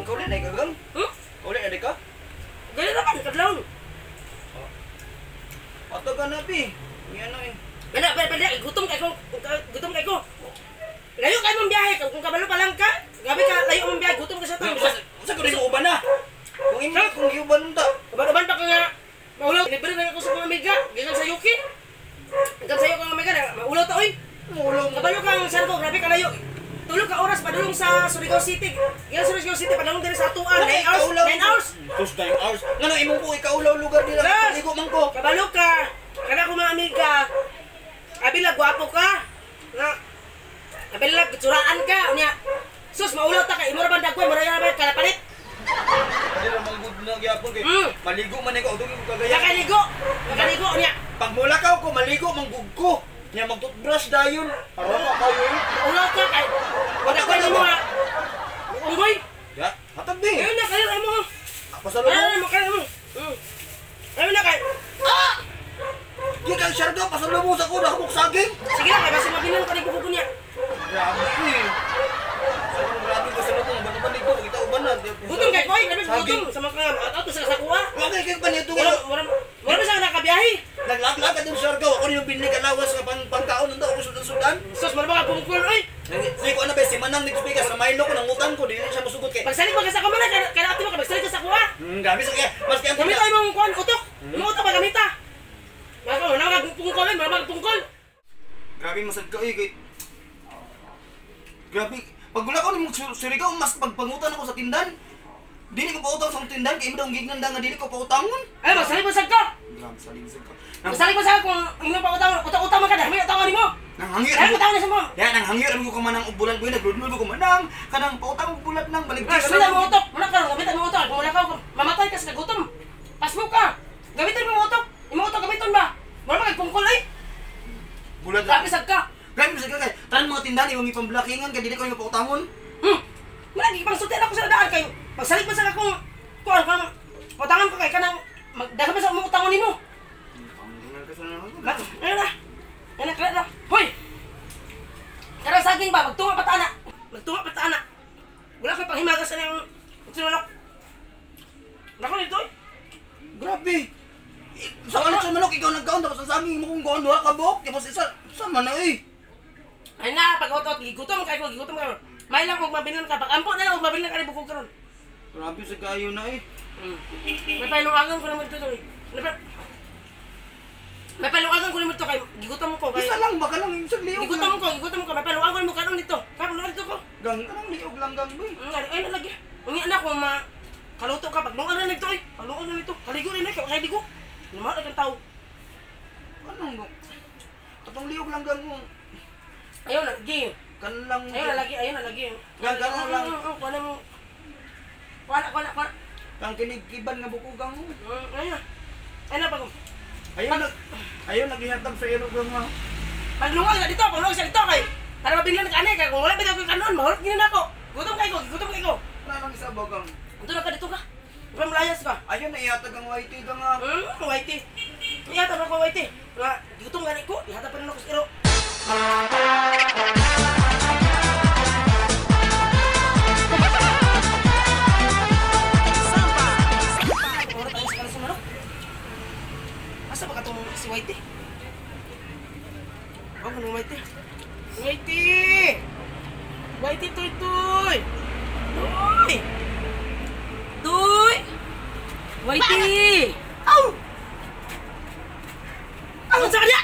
Kau ulit na ikaw, ulit na ka? Ganyan naman, kadlaw. Ato ka na, Pi. Yan na eh. Pwede, gutom kayo. Layo kayo mong biyahe. Kung kabalo pa lang ka, gabi ka, layo mong biyahe, gutom ka sa tayo. Sa ko rin mo uban na. Kung iuban mo ta. Uban pa ka nga. Maulaw, libre na ako sa mga amiga. Ganyan sa Yuki. Ganyan sa Yuki mga amiga. Maulaw ta, oy. Kabalo kang sarko, grabe ka layo. Tulog ka oras, padulong sa Surigao City. Yan Surigao City, padulong din sa Atuan. 9 hours. 9 hours. Ngano, imong po ikaulaw lugar nila. Paligo man ko. Kabalo ka. Kana ko mga amiga. Abila, gwapo ka. Nga. Abila, tsuraan ka. Unya. Sus, maulaw ta ka. Imura banda ko, maraya na ba kalapalit. Hindi naman good na gyapon kay. Maligo man ikaw, dugay ko kagaya. Nakaligo unya. Pag mulakaw ko, maligo manggug ko. Nya mag-toothbrush dayon. Para ka kayo. Ulaw ka kay. Wala ko ni mo ha. Unggoy. Ya, hatag din. Ayun na kayo mo. Pasalubong. Ayun mo kayo mo. Ayun na kay. Di kang syarga, pasalubong sa ko, nakabuk saging. Sige na, kay basta mabilang ka ni buko niya. Grabe eh. Grabe pasalubong, bano-bano ito, kita uban na. Gutom kay koy, grabe gutom sa mga ato sa sakuha. Okay, kaya pa nito Wala ba sa nakabiyahe? Naglag-lag ka din syarga, ako rin yung binili ka lawas sa pangkaon nito, ako sudan-sudan. Sus, marama ka pumukul, oy. Hindi ko ano ba, si Manang nagsubigas sa Milo ko, nangutan ko, di siya masugot kay. Pagsalit mo ka sa kamera, kaya ati mo ka magsalit ka sa kuha. Grabe sa kaya, maski ang Gamit tayo mong kuhan, utok. Yung utok ba gamita? Wala ka pungkol, marama ka pungkol. Grabe masad ka eh, kay... Grabe, pag wala ko ng Surigao, mas pagpangutan ako sa tindan. Dili ko pautang sa tindan, kaya imong gignan nga dili ko pautangon. Ay, magsalit mo sa ka. Grabe, saling-sag ka. Magsalit mo sa kung inyong pautang, utak-utak mo ka dahil may utangan mo. Nanghangir Ay, mo. utangan na sa mo. Ya, nanghangir mo ko manang ubulan ko, naglulul ko manang. Kanang pautang ubulat nang balik. Gamitan mo utok. Wala ka, gamitan mo utok. Kung wala ka, mamatay ka sa nagutom. Pasmo ka. Gamitan mo utok. Imong utok gamiton ba? Wala ba kagpungkol ay? Bulat Grabe sad ka. Grabe masad ka kay. Tanan mga tindahan, imong ipamblakingan, kaya dili ko yung pautangon. Wala, ipangsulti ako sa daan kayo. Pagsalit mo sa akong, kung utangan ko kay kanang, magdagan pa sa umong utangon nimo. Ano na? Ano na? Hoy! Karang saging ba? Magtunga patana. Magtunga patana. Wala kayo panghimagas na yung sinulok. Nako nito eh. Grabe. Sa kalit sa manok, ikaw nagkaon, tapos ang sabi mo kung gaon, duha ka buhok, tapos isa, sama na eh. Ay na, pag-utot, gigutom kayo, gigutom kayo. May lang kung mabilan ka, pag-ampo na lang kung mabilan ka rin bukog karon. Grabe sa kayo na eh. May paluagan ko naman ito to eh. May paluagan ko naman ito kayo, gigutom ko kayo. Isa lang, baka lang yung sagliog Gigutom ko, may paluagan mo karon dito. Karon na dito ko. Gang ka lang, liog lang gang boy. Ay na lagi. Ungi anak kung kaluto ka, pag lungan na nito eh. Palungan na nito, kaligo rin eh, kaligo. Naman na kang tao. Anong mo? Katong liog lang gang mo. Ayaw na, lagi. Kan lang. Ayaw na lagi. Gang lang. Kuha mo. Kuha. Kang kinigiban nga bukugang mo. Ayun na pag... Ayaw naghihatag sa iro gang mo. Paglungan ka dito, siya dito kay. Para mabiglan ka anay, kaya kung wala bitaw ka kanon, mahulog ginin ako. Gutom kayo. Wala lang isa ba gang? Ito na ka dito ka. Huwag malayas ka. Ayaw na ihatag ang whitey ka nga. Whitey. Ihatag ako whitey. Nga, gutom nga ko, ihatag pa rin ako sa iro. Asa ba ka itong si Whitey? Ano Whitey? Whitey, Toy! Whitey! Aw! Ano sa kanya?